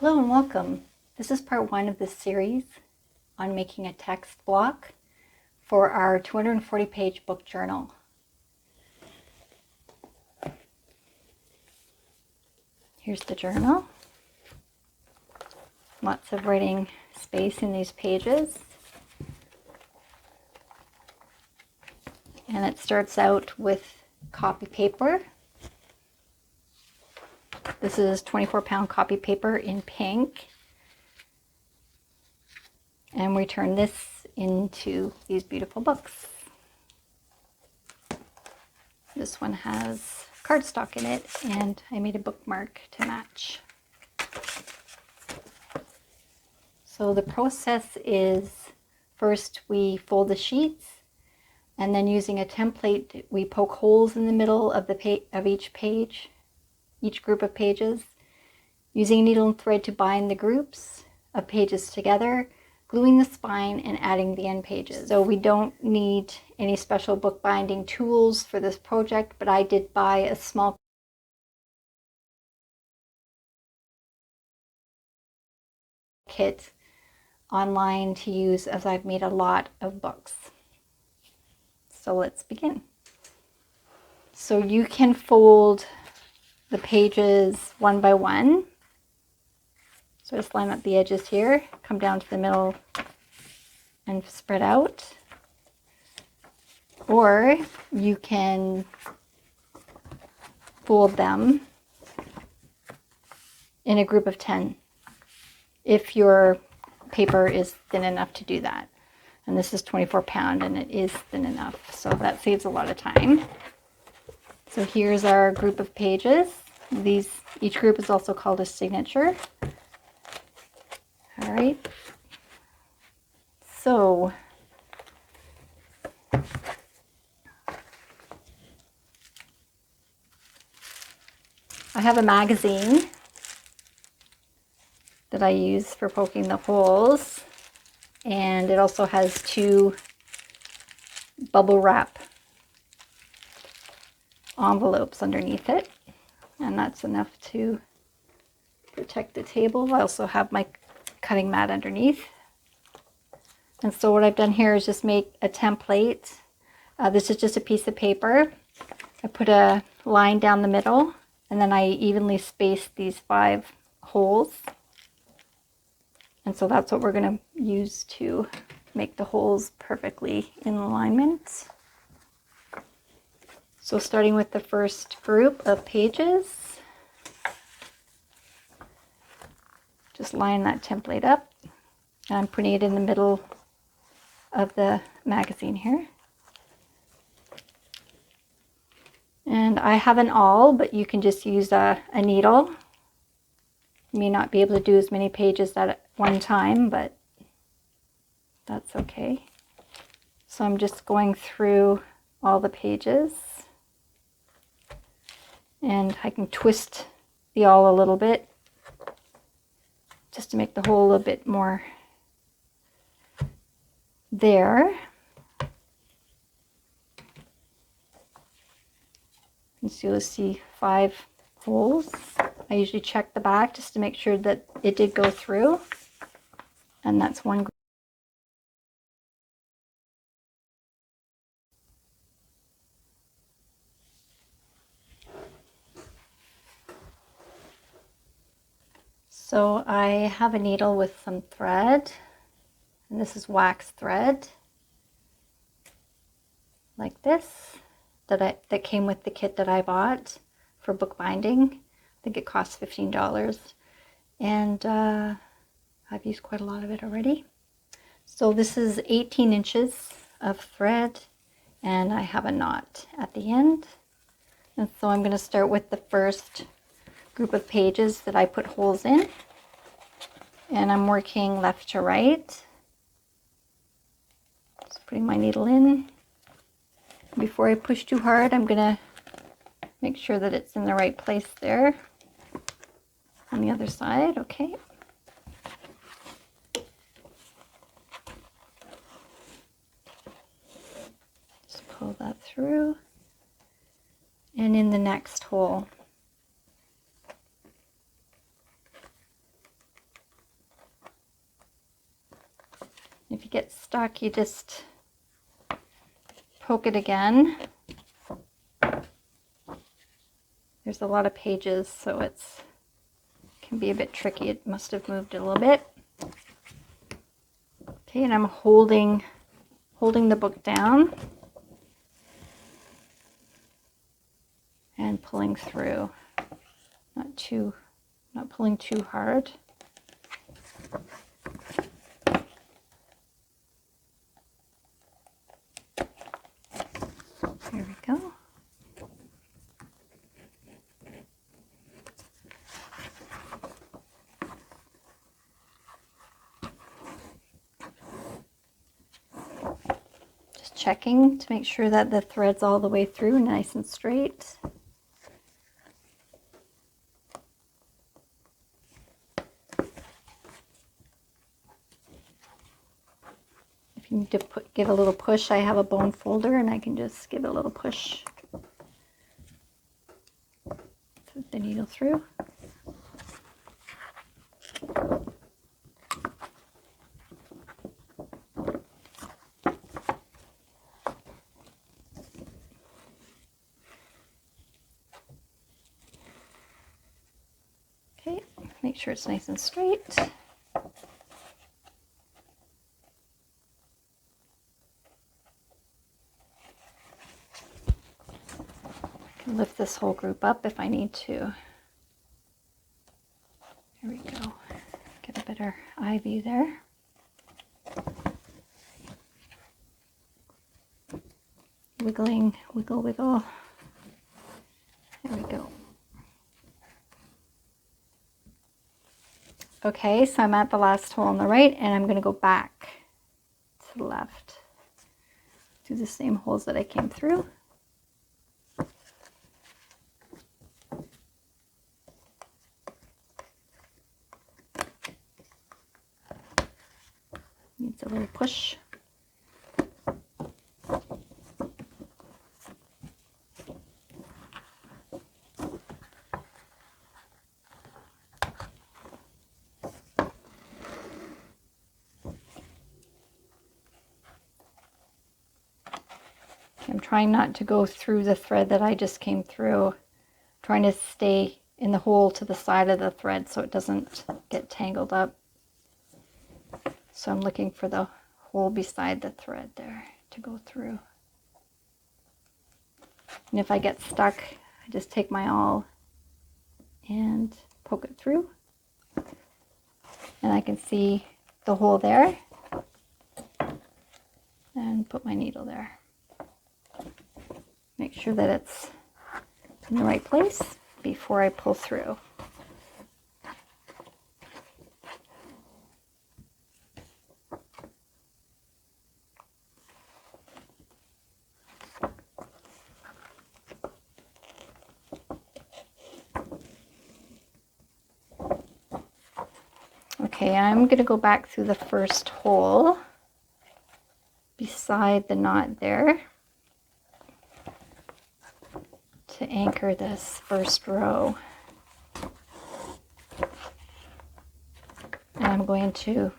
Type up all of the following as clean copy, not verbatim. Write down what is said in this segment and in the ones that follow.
Hello and welcome. This is part one of this series on making a text block for our 240-page book journal. Here's the journal. Lots of writing space in these pages. And it starts out with copy paper. This is 24-pound copy paper in pink. And we turn this into these beautiful books. This one has cardstock in it, and I made a bookmark to match. So the process is, first we fold the sheets, and then using a template, we poke holes in the middle of each page, each group of pages, using a needle and thread to bind the groups of pages together, gluing the spine and adding the end pages. So we don't need any special bookbinding tools for this project, but I did buy a small kit online to use, as I've made a lot of books. So let's begin. So you can fold the pages one by one. So just line up the edges here, come down to the middle and spread out. Or you can fold them in a group of 10 if your paper is thin enough to do that. And this is 24-pound and it is thin enough, so that saves a lot of time. So here's our group of pages. Each group is also called a signature. All right. So I have a magazine that I use for poking the holes, and it also has two bubble wrap envelopes underneath it, and that's enough to protect the table. I also have my cutting mat underneath. And so what I've done here is just make a template. This is just a piece of paper. I put a line down the middle, and then I evenly spaced these 5 holes. And so that's what we're going to use to make the holes perfectly in alignment. So starting with the first group of pages, just line that template up. I'm putting it in the middle of the magazine here. And I have an awl, but you can just use a needle. You may not be able to do as many pages at one time, but that's okay. So I'm just going through all the pages, and I can twist the awl a little bit just to make the hole a little bit more there. And so you'll see 5 holes. I usually check the back just to make sure that it did go through. And that's one group. So I have a needle with some thread, and this is wax thread, like this, that came with the kit that I bought for bookbinding. I think it cost $15, and I've used quite a lot of it already. So this is 18 inches of thread, and I have a knot at the end. And so I'm going to start with the first group of pages that I put holes in, and I'm working left to right. Just putting my needle in. Before I push too hard, I'm going to make sure that it's in the right place there. On the other side, okay. Just pull that through. And in the next hole. If you get stuck, you just poke it again. There's a lot of pages, so it can be a bit tricky. It must have moved a little bit. Okay, and I'm holding the book down and pulling through. Not pulling too hard. There we go. Just checking to make sure that the thread's all the way through, nice and straight. If you need to give a little push, I have a bone folder and I can just give it a little push. Put the needle through. Okay, make sure it's nice and straight. Lift this whole group up if I need to. There we go. Get a better eye view there. Wiggling, wiggle, wiggle. There we go. Okay, so I'm at the last hole on the right and I'm going to go back to the left. Do the same holes that I came through. Needs a little push. I'm trying not to go through the thread that I just came through. I'm trying to stay in the hole to the side of the thread so it doesn't get tangled up. So I'm looking for the hole beside the thread there to go through. And if I get stuck, I just take my awl and poke it through. And I can see the hole there and put my needle there. Make sure that it's in the right place before I pull through. Okay, I'm going to go back through the first hole beside the knot there to anchor this first row. And I'm going to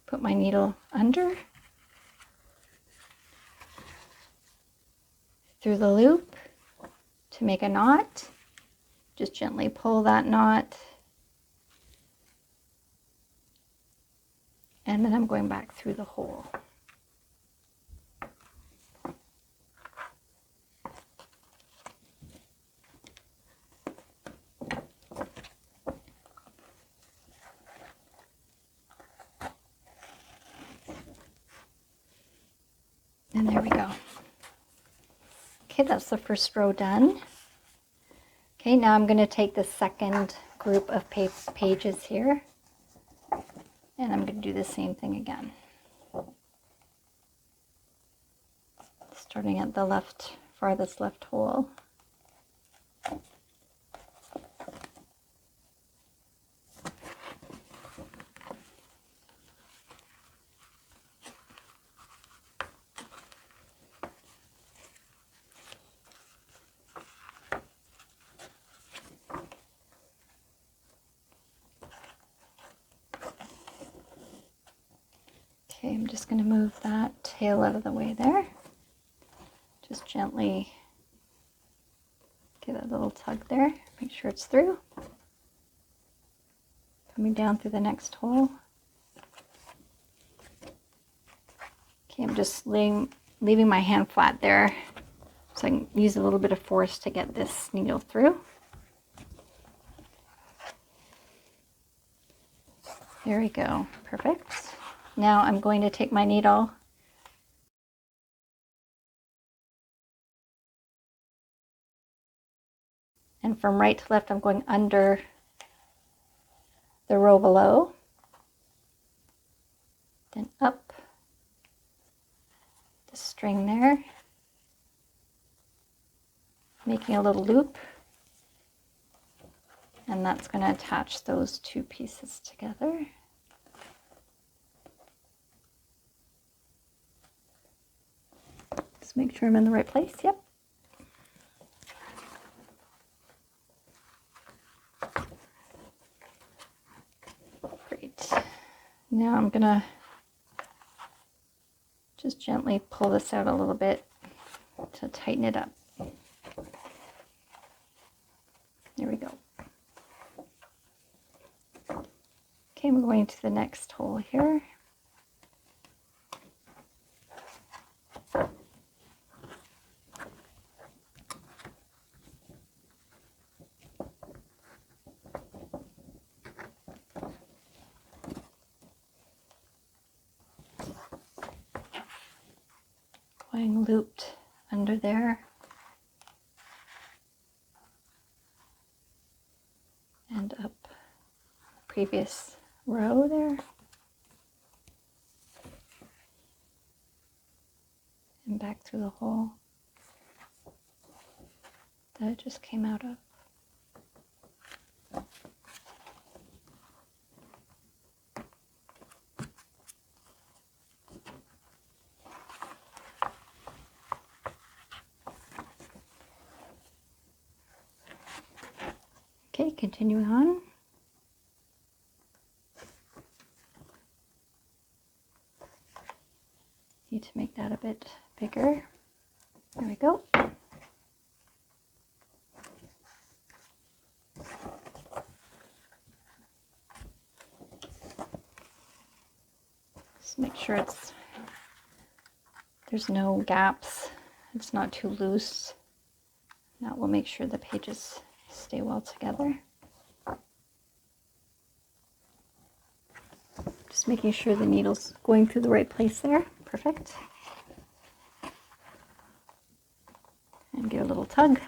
put my needle under through the loop to make a knot. Just gently pull that knot. And then I'm going back through the hole. And there we go. Okay, that's the first row done. Okay, now I'm going to take the second group of pages here. And I'm going to do the same thing again. Starting at the farthest left hole. Okay, I'm just going to move that tail out of the way there. Just gently give it a little tug there, make sure it's through. Coming down through the next hole. Okay, I'm just leaving my hand flat there so I can use a little bit of force to get this needle through. There we go, perfect. Now I'm going to take my needle and from right to left I'm going under the row below, then up the string there, making a little loop, and that's going to attach those two pieces together. Just make sure I'm in the right place. Yep. Great. Now I'm gonna just gently pull this out a little bit to tighten it up. There we go. Okay, we're going to the next hole here. Going looped under there. And up the previous row there. And back through the hole that it just came out of. Okay, continuing on. Need to make that a bit bigger. There we go. Just make sure there's no gaps. It's not too loose. That will make sure the pages stay well together. Just making sure the needle's going through the right place there. Perfect. And give a little tug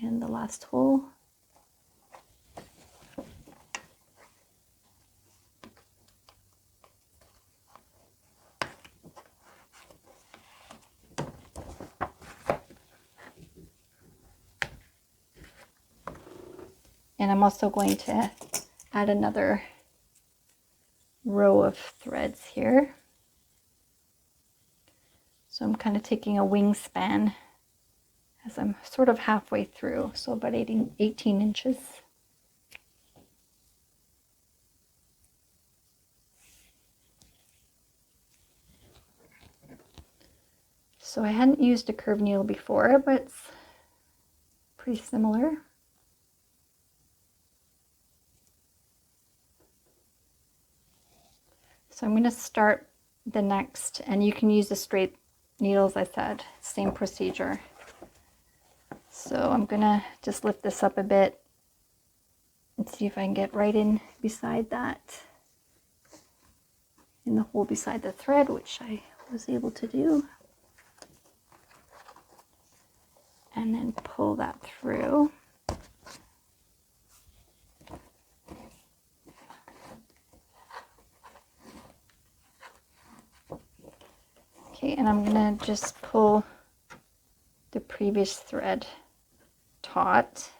in the last hole. And I'm also going to add another row of threads here. So I'm kind of taking a wingspan as I'm sort of halfway through, so about 18 inches. So I hadn't used a curved needle before, but it's pretty similar. So I'm going to start the next, and you can use the straight needles, I said, same procedure. So I'm going to just lift this up a bit and see if I can get right in beside that, in the hole beside the thread, which I was able to do. And then pull that through. Okay, and I'm going to just pull the previous thread taut.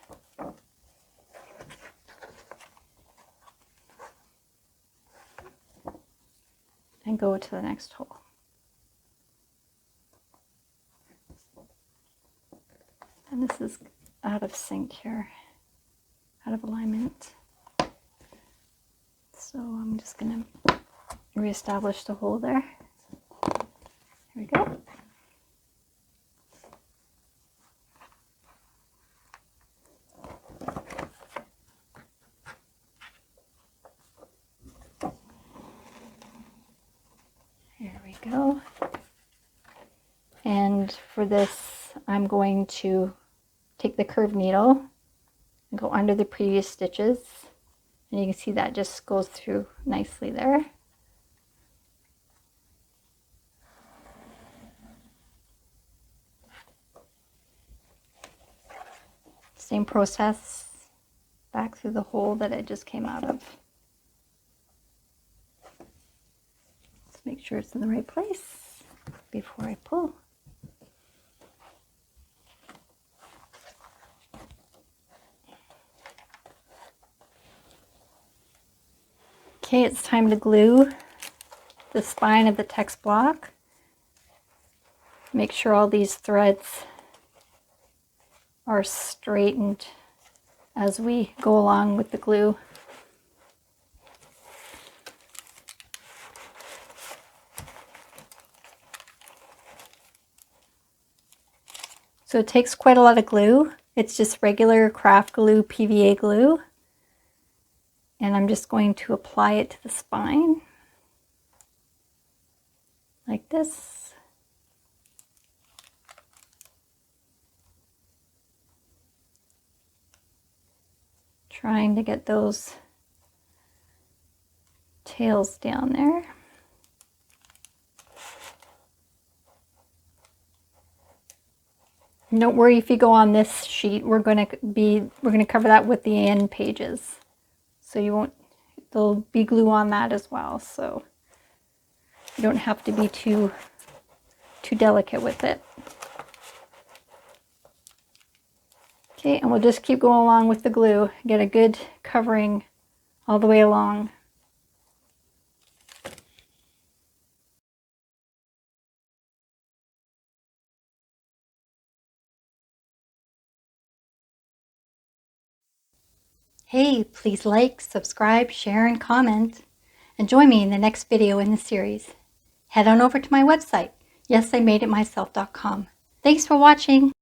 And go to the next hole. And this is out of sync here, out of alignment. So I'm just going to reestablish the hole there. There we go. There we go. And for this, I'm going to take the curved needle and go under the previous stitches. And you can see that just goes through nicely there. Same process back through the hole that it just came out of. Let's make sure it's in the right place before I pull. Okay, it's time to glue the spine of the text block. Make sure all these threads are straightened as we go along with the glue. So it takes quite a lot of glue. It's just regular craft glue, PVA glue. And I'm just going to apply it to the spine like this. Trying to get those tails down there. And don't worry if you go on this sheet, we're going to cover that with the end pages. So you won't, there'll be glue on that as well, so you don't have to be too delicate with it. Okay, and we'll just keep going along with the glue. Get a good covering all the way along. Hey, please like, subscribe, share, and comment. And join me in the next video in the series. Head on over to my website, yesimadeitmyself.com. Thanks for watching.